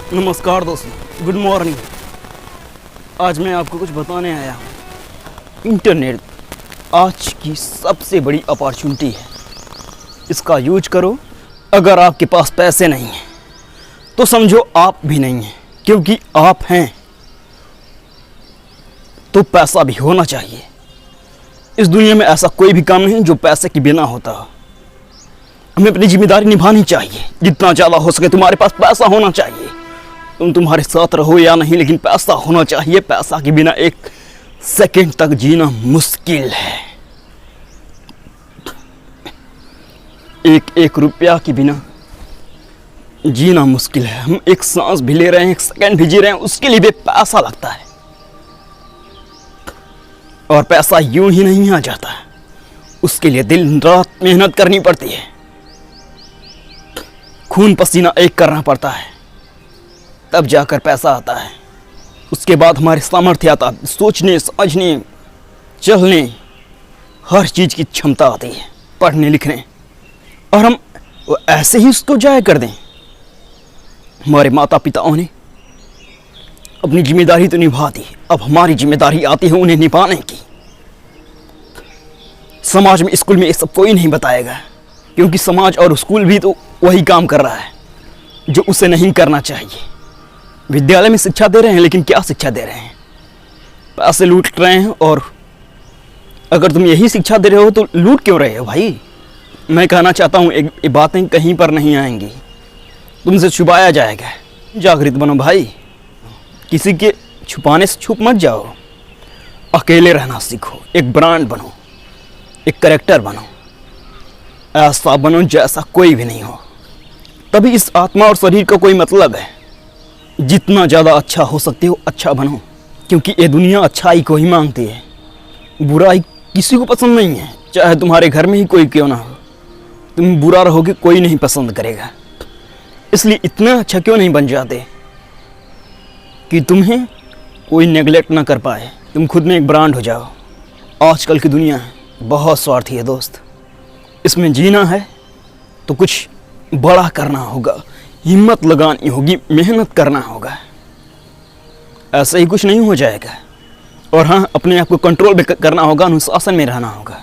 नमस्कार दोस्तों, good morning. आज मैं आपको कुछ बताने आया हूँ। इंटरनेट आज की सबसे बड़ी अपॉर्चुनिटी है, इसका यूज करो। अगर आपके पास पैसे नहीं हैं तो समझो आप भी नहीं हैं, क्योंकि आप हैं तो पैसा भी होना चाहिए। इस दुनिया में ऐसा कोई भी काम नहीं जो पैसे के बिना होता। हमें अपनी जिम्मेदारी निभानी चाहिए, जितना ज़्यादा हो सके तुम्हारे पास पैसा होना चाहिए। तुम तुम्हारे साथ रहो या नहीं, लेकिन पैसा होना चाहिए। पैसा के बिना एक सेकंड तक जीना मुश्किल है। एक रुपया के बिना जीना मुश्किल है। हम एक सांस भी ले रहे हैं, एक सेकंड भी जी रहे हैं, उसके लिए भी पैसा लगता है। और पैसा यूं ही नहीं आ जाता है, उसके लिए दिन रात मेहनत करनी पड़ती है, खून पसीना एक करना पड़ता है, तब जाकर पैसा आता है। उसके बाद हमारे सामर्थ्य आता है, सोचने समझने चलने हर चीज़ की क्षमता आती है, पढ़ने लिखने, और हम ऐसे ही उसको जाया कर दें। हमारे माता पिताओं ने अपनी जिम्मेदारी तो निभा दी, अब हमारी जिम्मेदारी आती है उन्हें निभाने की। समाज में, स्कूल में ये सब कोई नहीं बताएगा, क्योंकि समाज और स्कूल भी तो वही काम कर रहा है जो उसे नहीं करना चाहिए। विद्यालय में शिक्षा दे रहे हैं, लेकिन क्या शिक्षा दे रहे हैं? पैसे लूट रहे हैं। और अगर तुम यही शिक्षा दे रहे हो तो लूट क्यों रहे हो भाई? मैं कहना चाहता हूँ, एक बातें कहीं पर नहीं आएंगी, तुमसे छुपाया जाएगा। जागृत बनो भाई, किसी के छुपाने से छुप मत जाओ। अकेले रहना सीखो, एक ब्रांड बनो, एक कैरेक्टर बनो, ऐसा बनो जैसा कोई भी नहीं हो। तभी इस आत्मा और शरीर का कोई मतलब है। जितना ज़्यादा अच्छा हो सकते हो अच्छा बनो, क्योंकि ये दुनिया अच्छाई को ही मांगती है, बुराई किसी को पसंद नहीं है। चाहे तुम्हारे घर में ही कोई क्यों ना हो, तुम बुरा रहोगे कोई नहीं पसंद करेगा। इसलिए इतना अच्छा क्यों नहीं बन जाते कि तुम्हें कोई नेगलेक्ट ना कर पाए, तुम खुद में एक ब्रांड हो जाओ। आजकल की दुनिया बहुत स्वार्थी है दोस्त, इसमें जीना है तो कुछ बड़ा करना होगा, हिम्मत लगानी होगी, मेहनत करना होगा। ऐसे ही कुछ नहीं हो जाएगा। और हाँ, अपने आप को कंट्रोल भी करना होगा, अनुशासन में रहना होगा।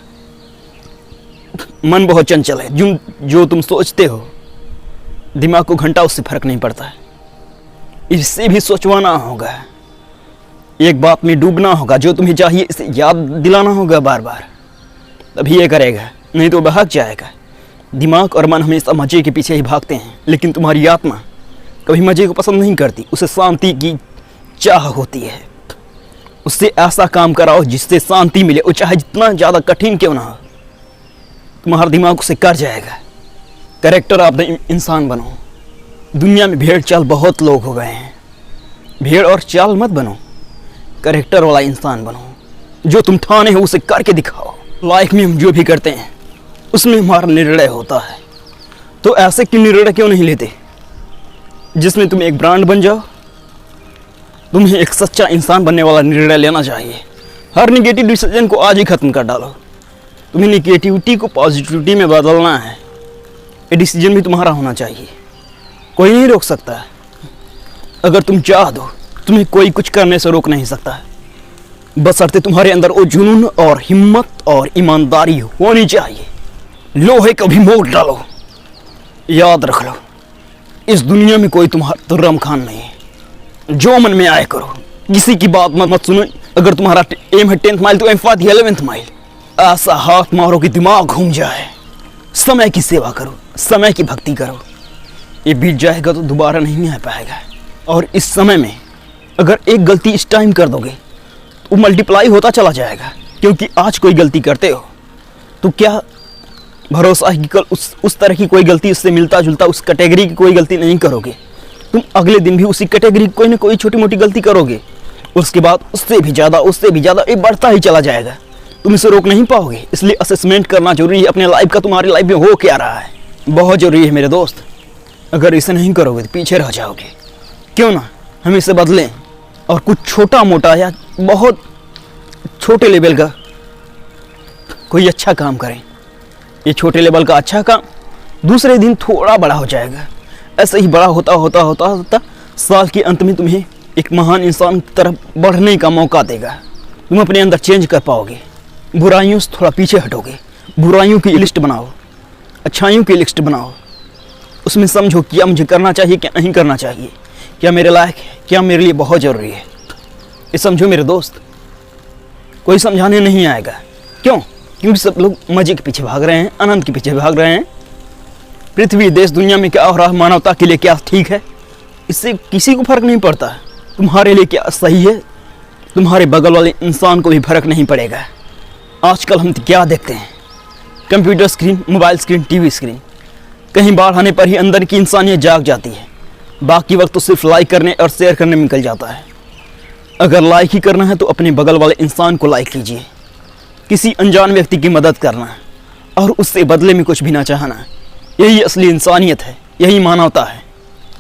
मन बहुत चंचल है, जो तुम सोचते हो दिमाग को घंटा उससे फर्क नहीं पड़ता है। इससे भी सोचवाना होगा, एक बात में डूबना होगा, जो तुम्हें चाहिए इसे याद दिलाना होगा बार बार, तभी ये करेगा, नहीं तो भाग जाएगा। दिमाग और मन हमेशा मजे के पीछे ही भागते हैं, लेकिन तुम्हारी आत्मा कभी मजे को पसंद नहीं करती, उसे शांति की चाह होती है। उससे ऐसा काम कराओ जिससे शांति मिले, और चाहे जितना ज़्यादा कठिन क्यों ना हो, तुम्हारा दिमाग उसे कर जाएगा। कैरेक्टर ऑफ द इंसान बनो। दुनिया में भेड़ चाल बहुत लोग हो गए हैं, भेड़ और चाल मत बनो, कैरेक्टर वाला इंसान बनो। जो तुम ठाने हो उसे करके दिखाओ। लाइफ में हम जो भी करते हैं उसमें हमारा निर्णय होता है, तो ऐसे क्यों निर्णय क्यों नहीं लेते जिसमें तुम एक ब्रांड बन जाओ? तुम्हें एक सच्चा इंसान बनने वाला निर्णय लेना चाहिए। हर निगेटिव डिसीजन को आज ही खत्म कर डालो। तुम्हें निगेटिविटी को पॉजिटिविटी में बदलना है। ये डिसीजन भी तुम्हारा होना चाहिए, कोई नहीं रोक सकता है। अगर तुम चाह दो, तुम्हें कोई कुछ करने से रोक नहीं सकता है, बशर्ते तुम्हारे अंदर वो जुनून और हिम्मत और ईमानदारी होनी चाहिए। लोहे को भी मोड़ डालो। याद रख लो, इस दुनिया में कोई तुम्हारा तुर्रम खान नहीं है। जो मन में आए करो, किसी की बात मत सुनो। अगर तुम्हारा एम है 10th माइल तो एम फॉर 11th माइल। ऐसा हाथ मारो कि दिमाग घूम जाए। समय की सेवा करो, समय की भक्ति करो। ये बीत जाएगा तो दोबारा नहीं आ पाएगा। और इस समय में अगर एक गलती इस टाइम कर दोगे तो मल्टीप्लाई होता चला जाएगा, क्योंकि आज कोई गलती करते हो तो क्या भरोसा है कि कल उस तरह की कोई गलती, उससे मिलता जुलता उस कैटेगरी की कोई गलती नहीं करोगे। तुम अगले दिन भी उसी कैटेगरी की कोई ना कोई छोटी मोटी गलती करोगे, उसके बाद उससे भी ज़्यादा ये बढ़ता ही चला जाएगा। तुम इसे रोक नहीं पाओगे। इसलिए असेसमेंट करना जरूरी है अपने लाइफ का, तुम्हारी लाइफ में हो क्या रहा है, बहुत ज़रूरी है मेरे दोस्त। अगर इसे नहीं करोगे तो पीछे रह जाओगे। क्यों ना हम इसे बदलें और कुछ छोटा मोटा या बहुत छोटे लेवल का कोई अच्छा काम करें। ये छोटे लेवल का अच्छा काम दूसरे दिन थोड़ा बड़ा हो जाएगा। ऐसे ही बड़ा होता होता होता होता साल के अंत में तुम्हें एक महान इंसान की तरफ बढ़ने का मौका देगा। तुम अपने अंदर चेंज कर पाओगे, बुराइयों से थोड़ा पीछे हटोगे। बुराइयों की लिस्ट बनाओ, अच्छाइयों की लिस्ट बनाओ। उसमें समझो क्या मुझे करना चाहिए, क्या नहीं करना चाहिए, क्या मेरे लायक है, क्या मेरे लिए बहुत ज़रूरी है। ये समझो मेरे दोस्त, कोई समझाने नहीं आएगा। क्यों? क्योंकि सब लोग मजे के पीछे भाग रहे हैं, आनंद के पीछे भाग रहे हैं। पृथ्वी, देश, दुनिया में क्या हो रहा है, मानवता के लिए क्या ठीक है, इससे किसी को फर्क नहीं पड़ता। तुम्हारे लिए क्या सही है, तुम्हारे बगल वाले इंसान को भी फर्क नहीं पड़ेगा। आजकल हम क्या देखते हैं, computer screen, mobile screen, TV screen. कहीं बाढ़ आने पर ही अंदर की इंसानियत जाग जाती है, बाकी वक्त तो सिर्फ लाइक करने और शेयर करने में निकल जाता है। अगर लाइक ही करना है तो अपने बगल वाले इंसान को लाइक कीजिए। किसी अनजान व्यक्ति की मदद करना और उससे बदले में कुछ भी ना चाहना, यही असली इंसानियत है, यही मानवता है।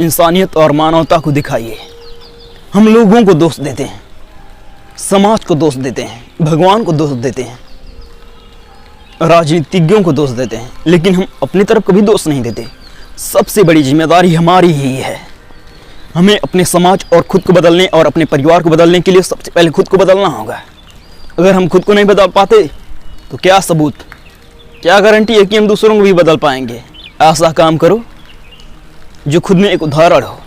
इंसानियत और मानवता को दिखाइए। हम लोगों को दोष देते हैं, समाज को दोष देते हैं, भगवान को दोष देते हैं, राजनीतिज्ञों को दोष देते हैं, लेकिन हम अपनी तरफ कभी दोष नहीं देते। सबसे बड़ी जिम्मेदारी हमारी ही है। हमें अपने समाज और खुद को बदलने और अपने परिवार को बदलने के लिए सबसे पहले खुद को बदलना होगा। अगर हम खुद को नहीं बदल पाते तो क्या सबूत, क्या गारंटी है कि हम दूसरों को भी बदल पाएंगे। ऐसा काम करो जो खुद में एक उदाहरण हो,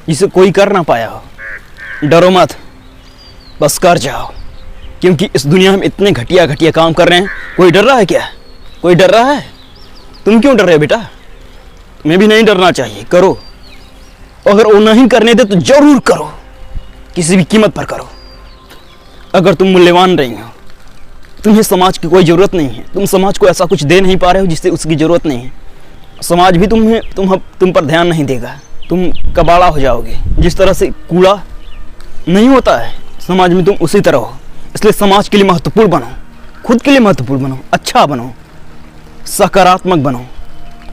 जिसे कोई कर ना पाया हो। डरो मत, बस कर जाओ, क्योंकि इस दुनिया में इतने घटिया घटिया काम कर रहे हैं। कोई डर रहा है क्या? कोई डर रहा है? तुम क्यों डर रहे हो बेटा? तुम्हें भी नहीं डरना चाहिए, करो। अगर वो नहीं करने दे तो जरूर करो, किसी भी कीमत पर करो। अगर तुम मूल्यवान नहीं हो, तुम्हें समाज की कोई ज़रूरत नहीं है, तुम समाज को ऐसा कुछ दे नहीं पा रहे हो जिससे उसकी ज़रूरत नहीं है, समाज भी तुम पर ध्यान नहीं देगा, तुम कबाड़ा हो जाओगे। जिस तरह से कूड़ा नहीं होता है समाज में, तुम उसी तरह हो। इसलिए समाज के लिए महत्वपूर्ण बनो, खुद के लिए महत्वपूर्ण बनो, अच्छा बनो, सकारात्मक बनो।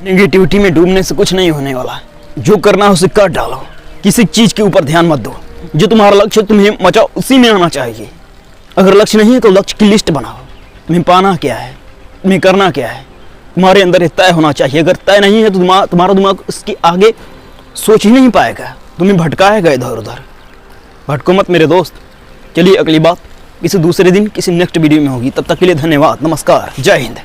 नेगेटिविटी में डूबने से कुछ नहीं होने वाला। जो करना है उसे कर डालो, किसी चीज़ के ऊपर ध्यान मत दो। जो तुम्हारा लक्ष्य है तुम्हें मचा उसी में आना चाहिए। अगर लक्ष्य नहीं है तो लक्ष्य की लिस्ट बनाओ, तुम्हें पाना क्या है, तुम्हें करना क्या है, तुम्हारे अंदर तय होना चाहिए। अगर तय नहीं है तो तुम्हारा दिमाग उसके आगे सोच ही नहीं पाएगा, तुम्हें भटकाएगा इधर उधर। भटको मत मेरे दोस्त। चलिए अगली बात किसी दूसरे दिन किसी नेक्स्ट वीडियो में होगी। तब तक के लिए धन्यवाद, नमस्कार, जय हिंद।